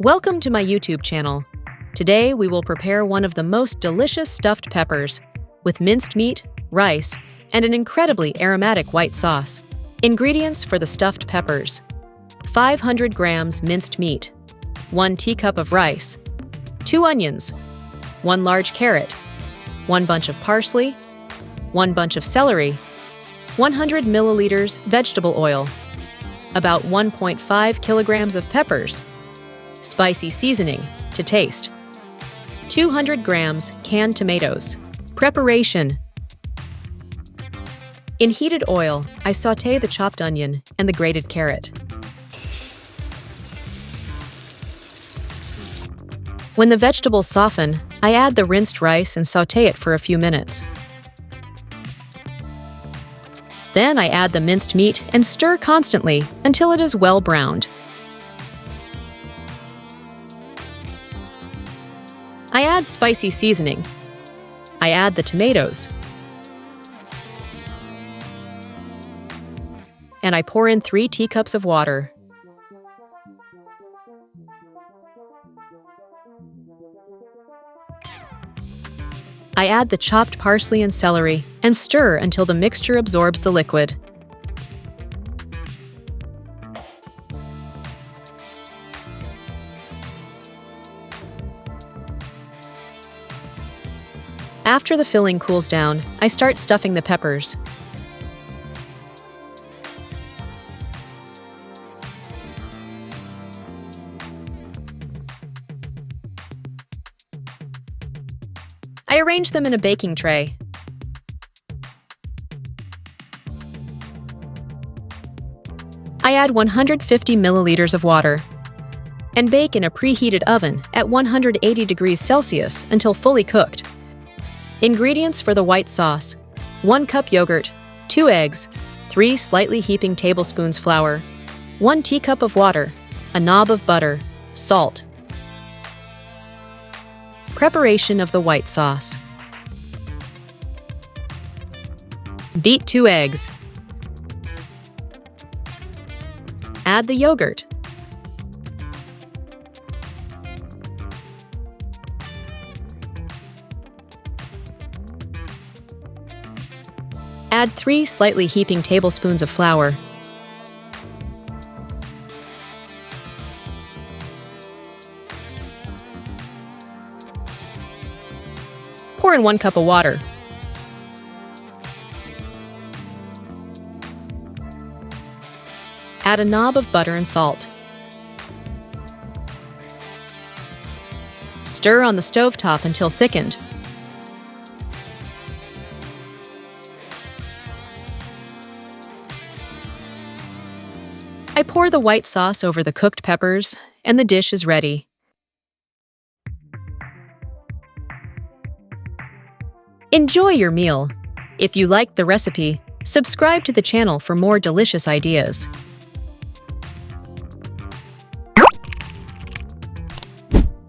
Welcome to my YouTube channel. Today we will prepare one of the most delicious stuffed peppers with minced meat, rice, and an incredibly aromatic white sauce. Ingredients for the stuffed peppers: 500 grams minced meat, 1 teacup of rice, 2 onions, 1 large carrot, 1 bunch of parsley, 1 bunch of celery, 100 milliliters vegetable oil, about 1.5 kilograms of peppers, spicy seasoning to taste, 200 grams canned tomatoes. Preparation: in heated oil, I sauté the chopped onion and the grated carrot. When the vegetables soften, I add the rinsed rice and sauté it for a few minutes. Then I add the minced meat and stir constantly until it is well browned. I add spicy seasoning. I add the tomatoes. And I pour in 3 teacups of water. I add the chopped parsley and celery and stir until the mixture absorbs the liquid. After the filling cools down, I start stuffing the peppers. I arrange them in a baking tray. I add 150 milliliters of water and bake in a preheated oven at 180 degrees Celsius until fully cooked. Ingredients for the white sauce: 1 cup yogurt, 2 eggs, 3 slightly heaping tablespoons flour, 1 teacup of water, a knob of butter, salt. Preparation of the white sauce: beat 2 eggs. Add the yogurt. Add 3 slightly heaping tablespoons of flour. Pour in 1 cup of water. Add a knob of butter and salt. Stir on the stovetop until thickened. I pour the white sauce over the cooked peppers, and the dish is ready. Enjoy your meal. If you liked the recipe, subscribe to the channel for more delicious ideas.